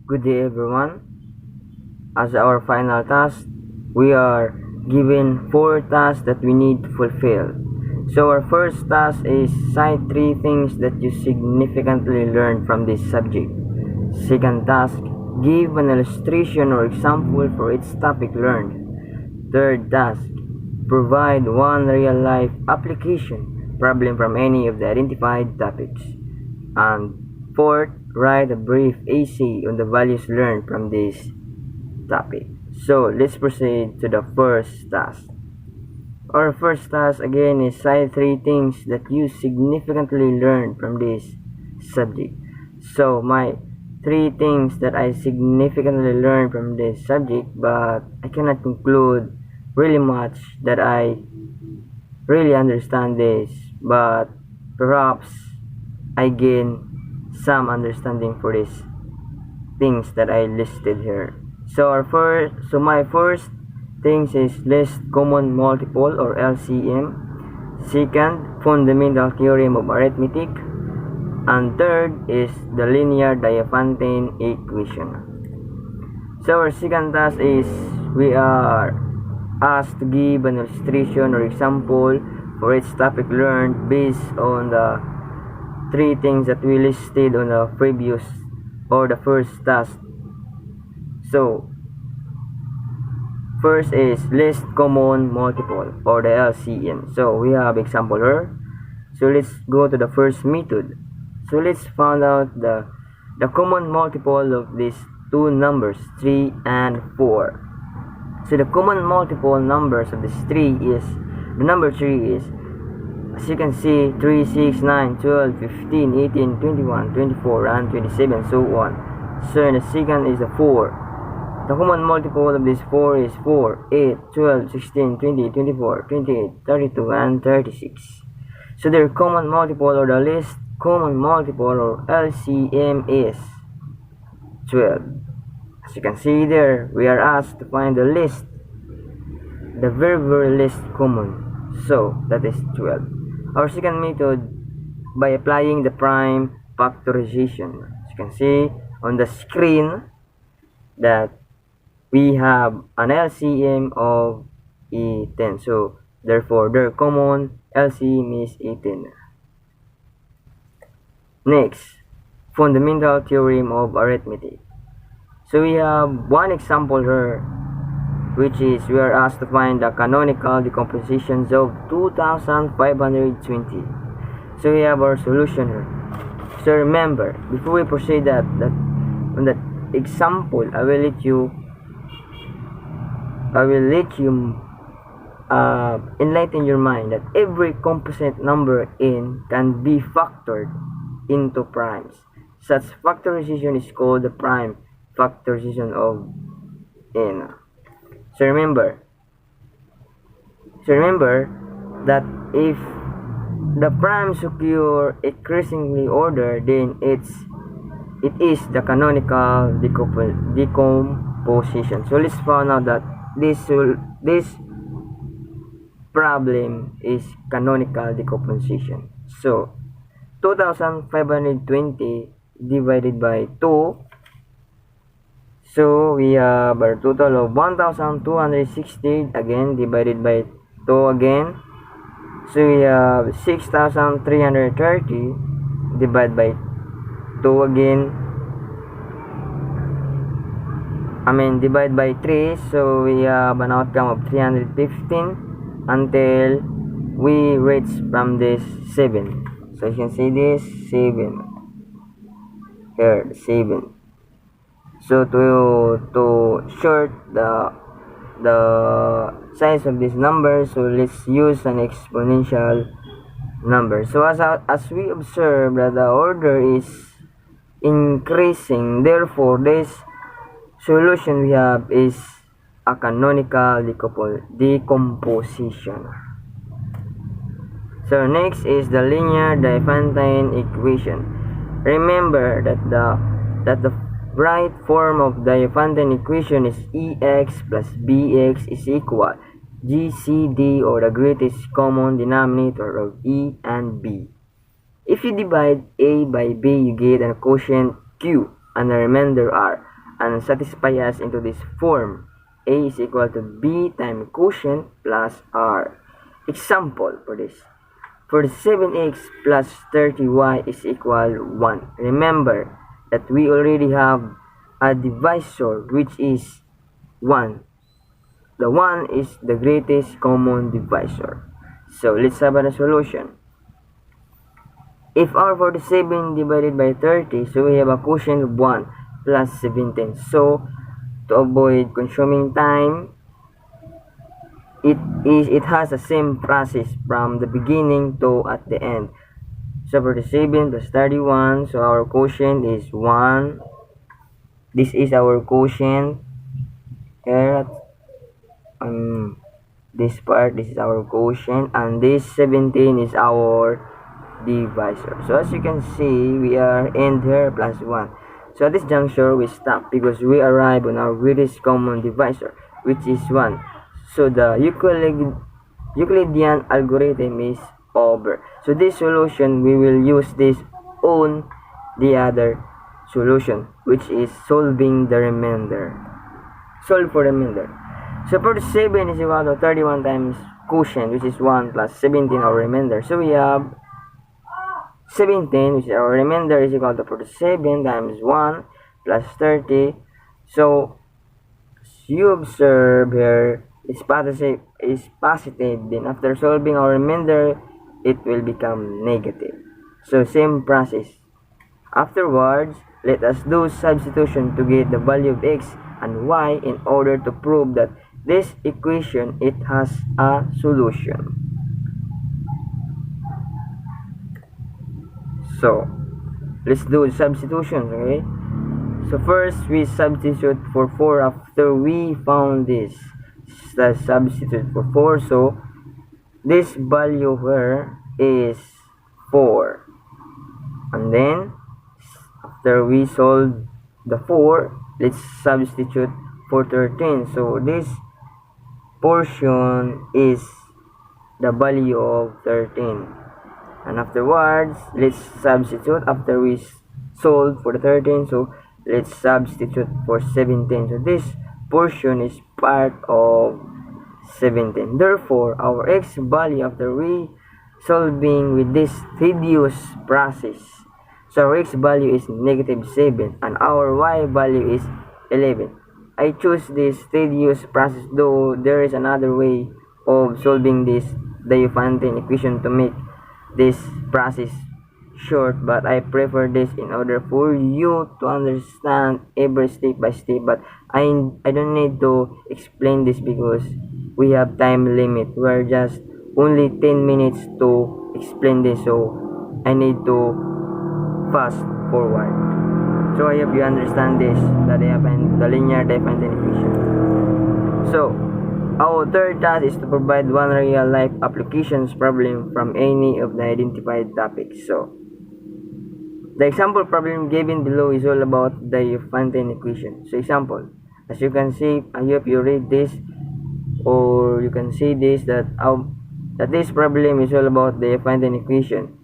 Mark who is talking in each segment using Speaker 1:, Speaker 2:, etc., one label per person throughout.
Speaker 1: Good day everyone. As our final task, we are given 4 tasks that we need to fulfill. So our first task is cite 3 things that you significantly learned from this subject. Second task, give an illustration or example for each topic learned. Third task, provide one real-life application problem from any of the identified topics. And fourth, write a brief essay on the values learned from this topic. So let's proceed to the first task. Our first task again is cite 3 things that you significantly learned from this subject. So my 3 things that I significantly learned from this subject, but I cannot conclude really much that I really understand this, but perhaps I gain some understanding for these things that I listed here. So my first things is list common multiple or LCM. Second, fundamental theorem of arithmetic. And third is the linear DIOPHANTINE equation. So our second task is we are asked to give an illustration or example for each topic learned based on the 3 things that we listed on the previous or the first task. So first is list common multiple or the LCM. So we have example here. So let's go to the first method. So let's find out the common multiple of these 2 numbers, 3 and 4. So the common multiple numbers of this 3 is, the number 3 is, as you can see, 3, 6, 9, 12, 15, 18, 21, 24, and 27, so on. So and the second is the 4. The common multiple of this 4 is 4, 8, 12, 16, 20, 24, 28, 32, and 36. So their common multiple or the least common multiple or LCM is 12. As you can see there, we are asked to find the least, the very least common. So that is 12. Our second method, by applying the prime factorization. As you can see on the screen that we have an LCM of 10. So therefore their common LCM is 18. Next, fundamental theorem of arithmetic. So we have one example here, which is we are asked to find the canonical decompositions of 2520. So we have our solution here. So remember, before we proceed on that example, I will let you enlighten your mind that every composite number n can be factored into primes. Such factorization is called the prime factorization of n. So remember that if the primes occur increasingly ordered, then it is the canonical decomposition. So let's find out that this problem is canonical decomposition. So 2520 divided by 2. So we have a total of 1260 again divided by 2 again. So we have 6330 divided by 2 again. Divide by 3. So we have an outcome of 315 until we reach from this 7. So you can see this 7 here, 7. So to short the size of this number, so let's use an exponential number. So as we observe that the order is increasing, therefore this solution we have is a canonical decomposition. So next is the linear DIOPHANTINE equation. Remember that the right form of DIOPHANTINE equation is EX plus BX is equal GCD, or the greatest common denominator of E and B. If you divide A by B, you get a quotient Q and a remainder R. and satisfy us into this form. A is equal to B times quotient plus R. Example for this. 47x plus 30y is equal 1. Remember that we already have a divisor which is 1. The 1 is the greatest common divisor. So let's have a solution. If our 47 divided by 30, so we have a quotient of 1 plus 17. So to avoid consuming time, it has the same process from the beginning to at the end. So 47 plus 31, so our quotient is 1. This is our quotient. Here this part, this is our quotient, and this 17 is our divisor. So as you can see, we are end here plus 1. So at this juncture we stop because we arrive on our greatest common divisor, which is 1. So the Euclidean algorithm is over. So this solution, we will use this on the other solution, which is solving the remainder. Solve for remainder. So 47 is equal to 31 times quotient, which is 1 plus 17, our remainder. So we have 17, which is our remainder, is equal to 47 times 1 plus 30. So you observe here is positive, then after solving our remainder, it will become negative. So same process. Afterwards, let us do substitution to get the value of x and y in order to prove that this equation, it has a solution. So let's do substitution, okay? So first we substitute for 4 after we found this. Let's substitute for 4. So this value here is 4. And then after we solve the 4, let's substitute for 13. So this portion is the value of 13. And afterwards, let's substitute after we solve for the 13. So let's substitute for 17. So this portion is part of 17. Therefore, our x value after we solving with this tedious process, so our x value is negative 7 and our y value is 11. I choose this tedious process, though there is another way of solving this DIOPHANTINE equation to make this process short, but I prefer this in order for you to understand every step by step. But I don't need to explain this because we have time limit. We're just only 10 minutes to explain this, so I need to fast forward. So I hope you understand this, the linear DIOPHANTINE equation. So our third task is to provide one real-life applications problem from any of the identified topics. So the example problem given below is all about the DIOPHANTINE equation. So example, as you can see, I hope you read this or you can see this, that this problem is all about the DIOPHANTINE equation.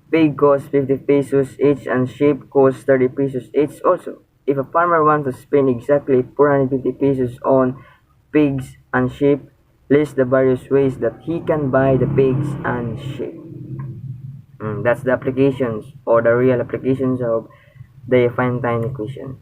Speaker 1: Pig costs 50 pesos each and sheep costs 30 pesos each also. If a farmer wants to spend exactly 450 pesos on pigs and sheep, list the various ways that he can buy the pigs and sheep. That's the applications or the real applications of the DIOPHANTINE equation.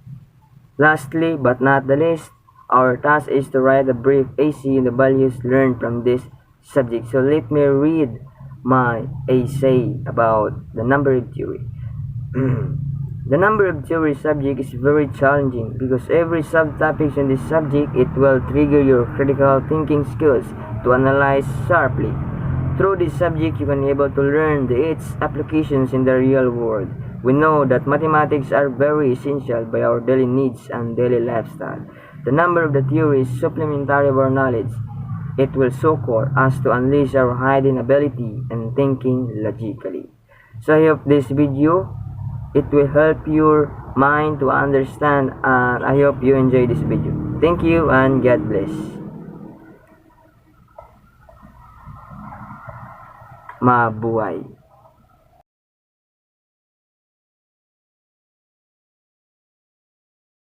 Speaker 1: Lastly, but not the least, our task is to write a brief essay on the values learned from this subject. So let me read my essay about the number theory. The number theory subject is very challenging because every subtopic in this subject, it will trigger your critical thinking skills to analyze sharply. Through this subject, you can be able to learn its applications in the real world. We know that mathematics are very essential by our daily needs and daily lifestyle. The number of the theory is supplementary of our knowledge. It will succor us to unleash our hidden ability and thinking logically. So I hope this video, it will help your mind to understand, and I hope you enjoy this video. Thank you and God bless. Mabuhay.